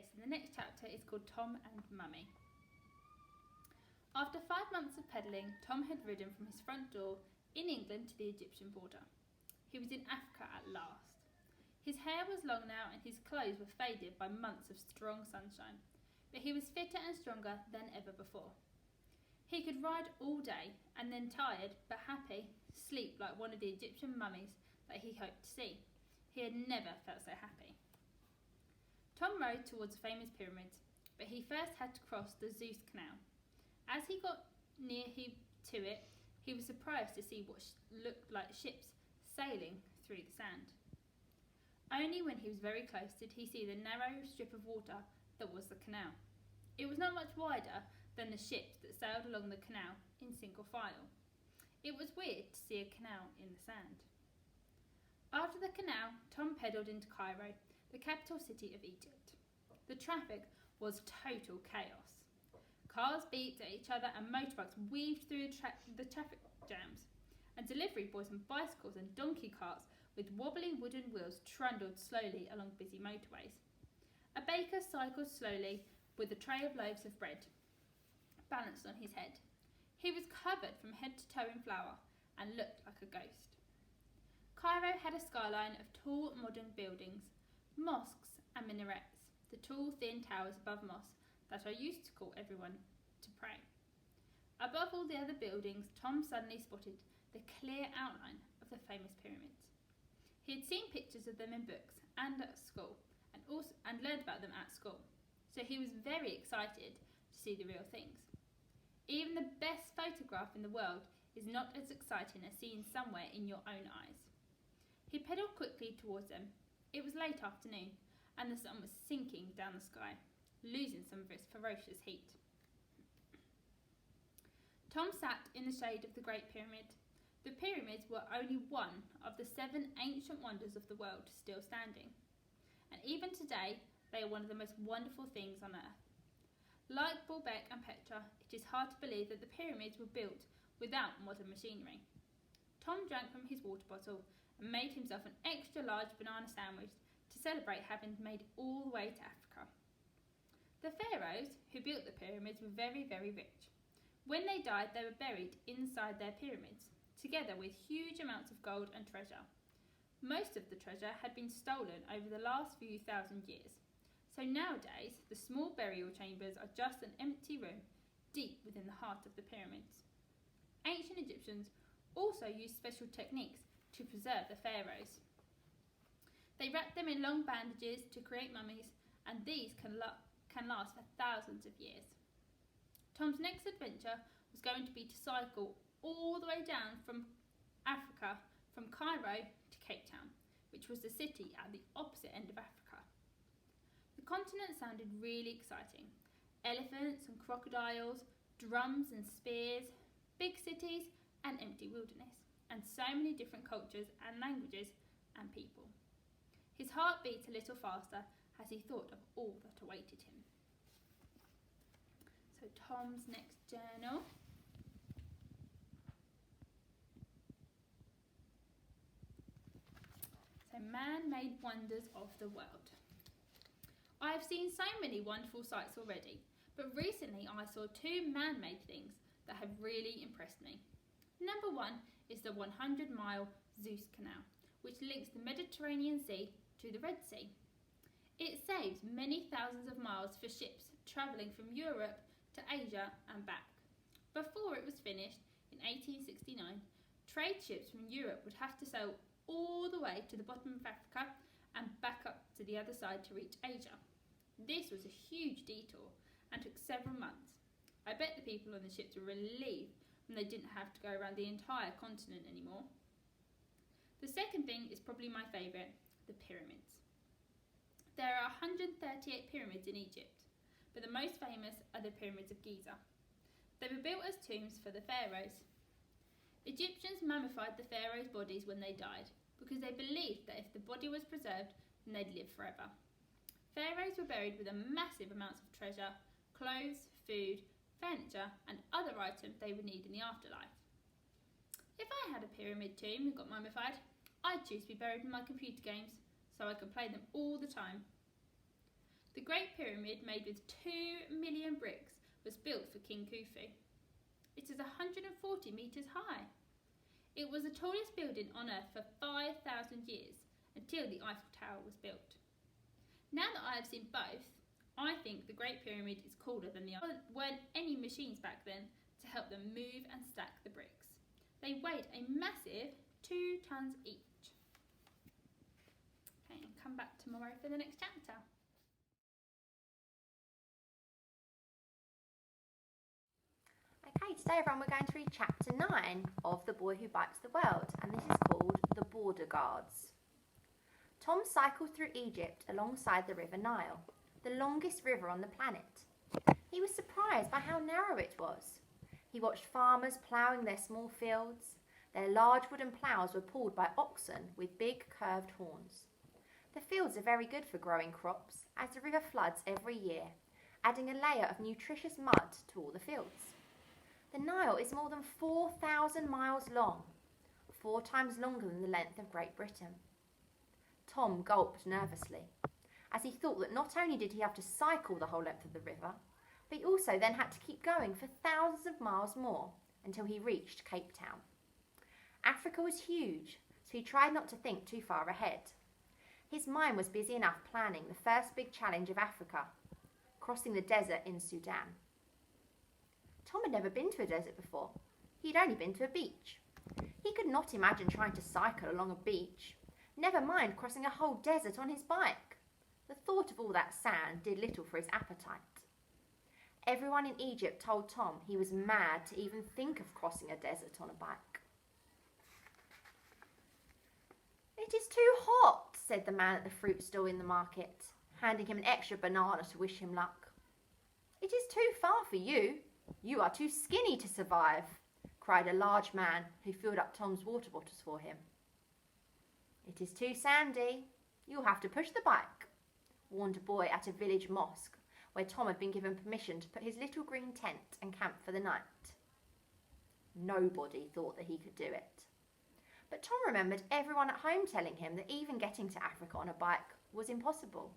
Okay, so the next chapter is called Tom and Mummy. After 5 months of pedalling, Tom had ridden from his front door in England to the Egyptian border. He was in Africa at last. His hair was long now and his clothes were faded by months of strong sunshine, but he was fitter and stronger than ever before. He could ride all day and then, tired but happy, sleep like one of the Egyptian mummies that he hoped to see. He had never felt so happy. Tom rode towards the famous pyramids, but he first had to cross the Suez Canal. As he got near to it, he was surprised to see what looked like ships sailing through the sand. Only when he was very close did he see the narrow strip of water that was the canal. It was not much wider than the ships that sailed along the canal in single file. It was weird to see a canal in the sand. After the canal, Tom pedalled into Cairo, the capital city of Egypt. The traffic was total chaos. Cars beeped at each other and motorbikes weaved through the traffic jams, and delivery boys on bicycles and donkey carts with wobbly wooden wheels trundled slowly along busy motorways. A baker cycled slowly with a tray of loaves of bread balanced on his head. He was covered from head to toe in flour and looked like a ghost. Cairo had a skyline of tall modern buildings, mosques and minarets, the tall thin towers above mosques that are used to call everyone to pray. Above all the other buildings, Tom suddenly spotted the clear outline of the famous pyramids. He had seen pictures of them in books and at school, and learned about them at school, so he was very excited to see the real things. Even the best photograph in the world is not as exciting as seeing somewhere in your own eyes. He pedalled quickly towards them. It was late afternoon, and the sun was sinking down the sky, losing some of its ferocious heat. Tom sat in the shade of the Great Pyramid. The pyramids were only one of the 7 ancient wonders of the world still standing, and even today they are one of the most wonderful things on earth. Like Baalbek and Petra, it is hard to believe that the pyramids were built without modern machinery. Tom drank from his water bottle and made himself an extra large banana sandwich to celebrate having made it all the way to Africa. The pharaohs who built the pyramids were very, very rich. When they died, they were buried inside their pyramids, together with huge amounts of gold and treasure. Most of the treasure had been stolen over the last few thousand years, so nowadays the small burial chambers are just an empty room deep within the heart of the pyramids. Ancient Egyptians also used special techniques to preserve the pharaohs. They wrapped them in long bandages to create mummies, and these can last for thousands of years. Tom's next adventure was going to be to cycle all the way down from Africa, from Cairo to Cape Town, which was the city at the opposite end of Africa. The continent sounded really exciting. Elephants and crocodiles, drums and spears, big cities and empty wilderness, and so many different cultures and languages and people. His heart beat a little faster as he thought of all that awaited him. So Tom's next journal. So man-made wonders of the world. I have seen so many wonderful sights already, but recently I saw 2 man-made things that have really impressed me. Number 1 is the 100-mile Suez Canal, which links the Mediterranean Sea to the Red Sea. It saves many thousands of miles for ships travelling from Europe to Asia and back. Before it was finished, in 1869, trade ships from Europe would have to sail all the way to the bottom of Africa and back up to the other side to reach Asia. This was a huge detour and took several months. I bet the people on the ships were relieved when they didn't have to go around the entire continent anymore. The second thing is probably my favourite, the pyramids. There are 138 pyramids in Egypt, but the most famous are the pyramids of Giza. They were built as tombs for the pharaohs. Egyptians mummified the pharaohs' bodies when they died because they believed that if the body was preserved, then they'd live forever. Pharaohs were buried with a massive amounts of treasure, clothes, food, furniture and other items they would need in the afterlife. If I had a pyramid tomb and got mummified, I'd choose to be buried in my computer games so I could play them all the time. The Great Pyramid, made with 2 million bricks, was built for King Khufu. It is 140 metres high. It was the tallest building on Earth for 5,000 years, until the Eiffel Tower was built. Now that I have seen both, I think the Great Pyramid is cooler than the other. There weren't any machines back then to help them move and stack the bricks. They weighed a massive 2 tons each. Okay, and come back tomorrow for the next chapter. Okay, today everyone we're going to read chapter 9 of The Boy Who Bites the World, and this is called The Border Guards. Tom cycled through Egypt alongside the River Nile, the longest river on the planet. He was surprised by how narrow it was. He watched farmers ploughing their small fields. Their large wooden ploughs were pulled by oxen with big curved horns. The fields are very good for growing crops, as the river floods every year, adding a layer of nutritious mud to all the fields. The Nile is more than 4,000 miles long, 4 times longer than the length of Great Britain. Tom gulped nervously, as he thought that not only did he have to cycle the whole length of the river, but he also then had to keep going for thousands of miles more until he reached Cape Town. Africa was huge, so he tried not to think too far ahead. His mind was busy enough planning the first big challenge of Africa, crossing the desert in Sudan. Tom had never been to a desert before. He'd only been to a beach. He could not imagine trying to cycle along a beach, never mind crossing a whole desert on his bike. The thought of all that sand did little for his appetite. Everyone in Egypt told Tom he was mad to even think of crossing a desert on a bike. "It is too hot," said the man at the fruit stall in the market, handing him an extra banana to wish him luck. "It is too far for you. You are too skinny to survive," cried a large man who filled up Tom's water bottles for him. "It is too sandy. You'll have to push the bike," warned a boy at a village mosque where Tom had been given permission to put his little green tent and camp for the night. Nobody thought that he could do it. But Tom remembered everyone at home telling him that even getting to Africa on a bike was impossible.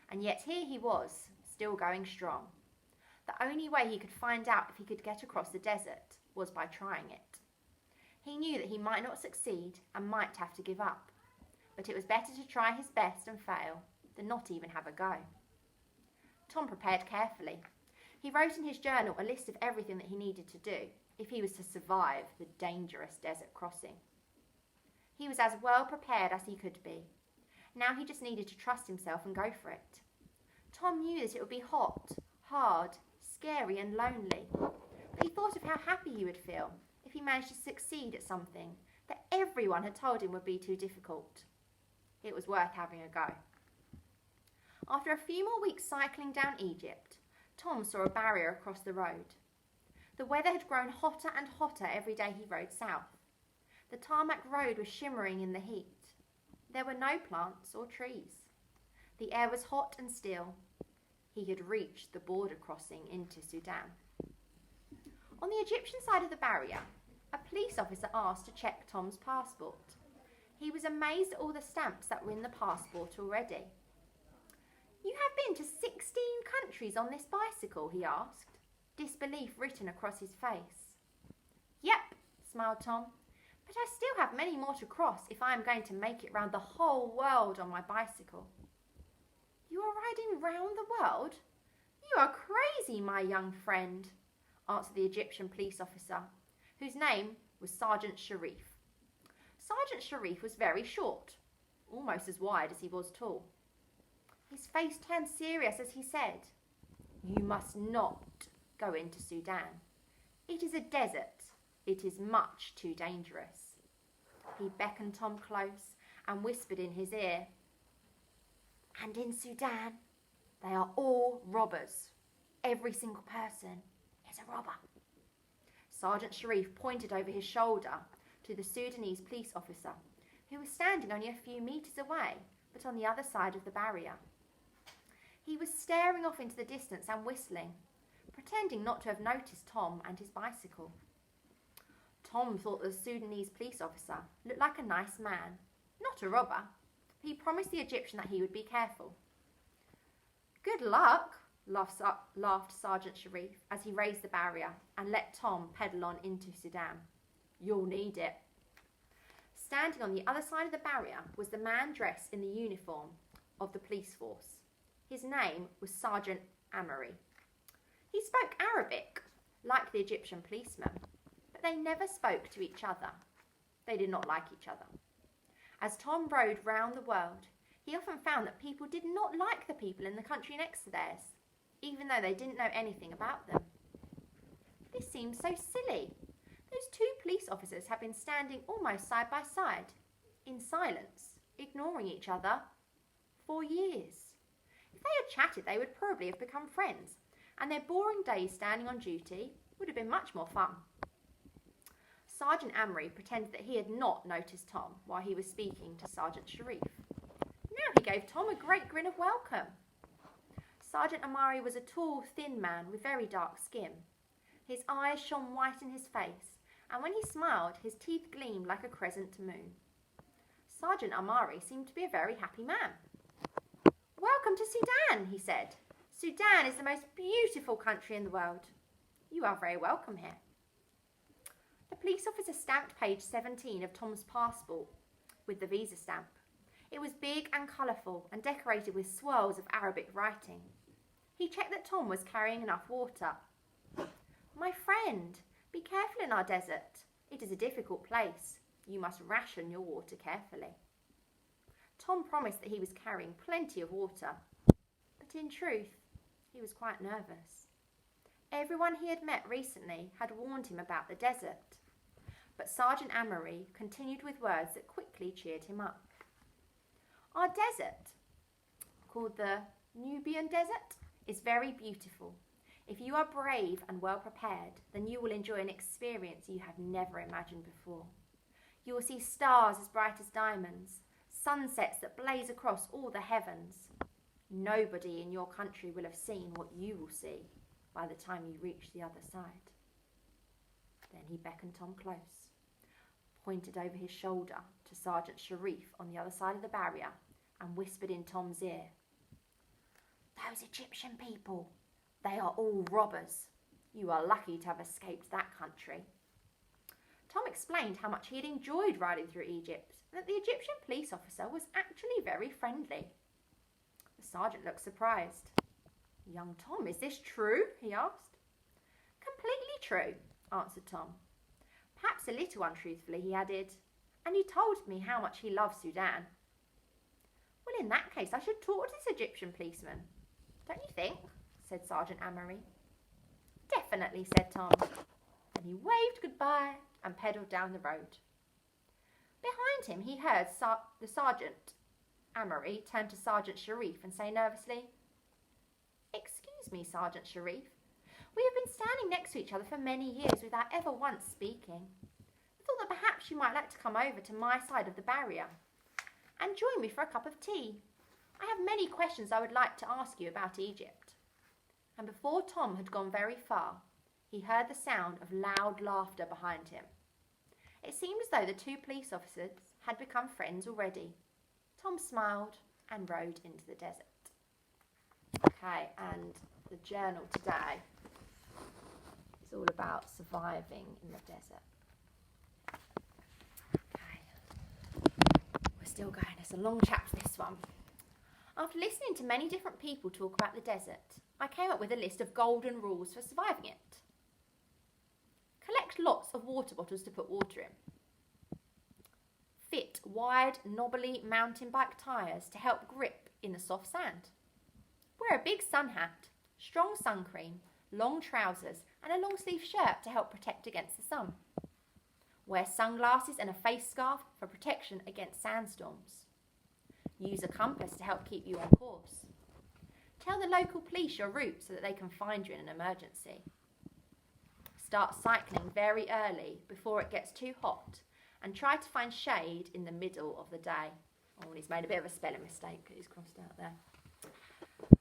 And yet here he was, still going strong. The only way he could find out if he could get across the desert was by trying it. He knew that he might not succeed and might have to give up, but it was better to try his best and fail than not even have a go. Tom prepared carefully. He wrote in his journal a list of everything that he needed to do if he was to survive the dangerous desert crossing. He was as well prepared as he could be. Now he just needed to trust himself and go for it. Tom knew that it would be hot, hard, scary and lonely, but he thought of how happy he would feel if he managed to succeed at something that everyone had told him would be too difficult. It was worth having a go. After a few more weeks cycling down Egypt, Tom saw a barrier across the road. The weather had grown hotter and hotter every day he rode south. The tarmac road was shimmering in the heat. There were no plants or trees. The air was hot and still. He had reached the border crossing into Sudan. On the Egyptian side of the barrier, a police officer asked to check Tom's passport. He was amazed at all the stamps that were in the passport already. "You have been to 16 countries on this bicycle?" he asked, disbelief written across his face. "Yep," smiled Tom, "but I still have many more to cross if I am going to make it round the whole world on my bicycle." "You are riding round the world? You are crazy, my young friend," answered the Egyptian police officer, whose name was Sergeant Sharif. Sergeant Sharif was very short, almost as wide as he was tall. His face turned serious as he said, "You must not go into Sudan. It is a desert. It is much too dangerous." He beckoned Tom close and whispered in his ear, "And in Sudan, they are all robbers. Every single person is a robber." Sergeant Sharif pointed over his shoulder to the Sudanese police officer, who was standing only a few metres away, but on the other side of the barrier. He was staring off into the distance and whistling, pretending not to have noticed Tom and his bicycle. Tom thought the Sudanese police officer looked like a nice man, not a robber, but he promised the Egyptian that he would be careful. Good luck, laughed Sergeant Sharif as he raised the barrier and let Tom pedal on into Sudan. You'll need it. Standing on the other side of the barrier was the man dressed in the uniform of the police force. His name was Sergeant Amory. He spoke Arabic, like the Egyptian policemen, but they never spoke to each other. They did not like each other. As Tom rode round the world, he often found that people did not like the people in the country next to theirs, even though they didn't know anything about them. This seemed so silly. Those two police officers had been standing almost side by side, in silence, ignoring each other, for years. If they had chatted, they would probably have become friends, and their boring days standing on duty would have been much more fun. Sergeant Amory pretended that he had not noticed Tom while he was speaking to Sergeant Sharif. Now he gave Tom a great grin of welcome. Sergeant Amory was a tall, thin man with very dark skin. His eyes shone white in his face, and when he smiled, his teeth gleamed like a crescent moon. Sergeant Amory seemed to be a very happy man. Welcome to Sudan, he said. Sudan is the most beautiful country in the world. You are very welcome here. The police officer stamped page 17 of Tom's passport with the visa stamp. It was big and colourful and decorated with swirls of Arabic writing. He checked that Tom was carrying enough water. My friend, be careful in our desert. It is a difficult place. You must ration your water carefully. Tom promised that he was carrying plenty of water, but in truth, he was quite nervous. Everyone he had met recently had warned him about the desert, but Sergeant Amory continued with words that quickly cheered him up. Our desert, called the Nubian Desert, is very beautiful. If you are brave and well prepared, then you will enjoy an experience you have never imagined before. You will see stars as bright as diamonds, sunsets that blaze across all the heavens. Nobody in your country will have seen what you will see by the time you reach the other side. Then he beckoned Tom close, pointed over his shoulder to Sergeant Sharif on the other side of the barrier, and whispered in Tom's ear, Those Egyptian people, they are all robbers. You are lucky to have escaped that country. Tom explained how much he had enjoyed riding through Egypt, and that the Egyptian police officer was actually very friendly. The sergeant looked surprised. Young Tom, is this true? He asked. Completely true, answered Tom. Perhaps a little untruthfully, he added, and you told me how much he loves Sudan. Well, in that case, I should talk to this Egyptian policeman. Don't you think? Said Sergeant Amory. Definitely, said Tom. And he waved goodbye and pedalled down the road. Behind him, he heard the Sergeant Amory turn to Sergeant Sharif and say nervously, Excuse me, Sergeant Sharif. We have been standing next to each other for many years without ever once speaking. I thought that perhaps you might like to come over to my side of the barrier and join me for a cup of tea. I have many questions I would like to ask you about Egypt. And before Tom had gone very far, he heard the sound of loud laughter behind him. It seemed as though the two police officers had become friends already. Tom smiled and rode into the desert. Okay, and the journal today is all about surviving in the desert. Okay, we're still going. It's a long chapter, this one. After listening to many different people talk about the desert, I came up with a list of golden rules for surviving it. Collect lots of water bottles to put water in. Fit wide, knobbly mountain bike tyres to help grip in the soft sand. Wear a big sun hat, strong sun cream, long trousers and a long sleeve shirt to help protect against the sun. Wear sunglasses and a face scarf for protection against sandstorms. Use a compass to help keep you on course. Tell the local police your route so that they can find you in an emergency. Start cycling very early before it gets too hot and try to find shade in the middle of the day. Oh, and he's made a bit of a spelling mistake because he's crossed out there.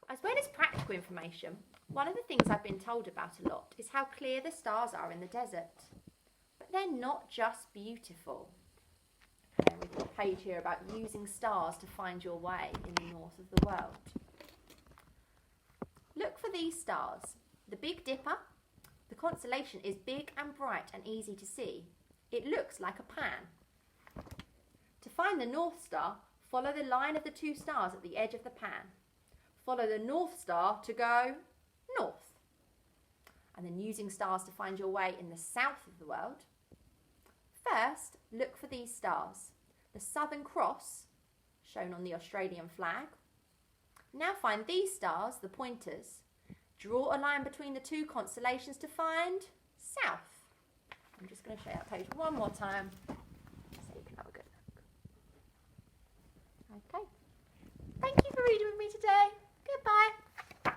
As well as practical information, one of the things I've been told about a lot is how clear the stars are in the desert. But they're not just beautiful. And we've got a page here about using stars to find your way in the north of the world. Look for these stars. The Big Dipper. The constellation is big and bright and easy to see. It looks like a pan. To find the North Star, follow the line of the two stars at the edge of the pan. Follow the North Star to go north. And then using stars to find your way in the south of the world. First, look for these stars. The Southern Cross, shown on the Australian flag. Now find these stars, the pointers. Draw a line between the two constellations to find south. I'm just going to show you that page one more time so you can have a good look. Okay. Thank you for reading with me today. Goodbye.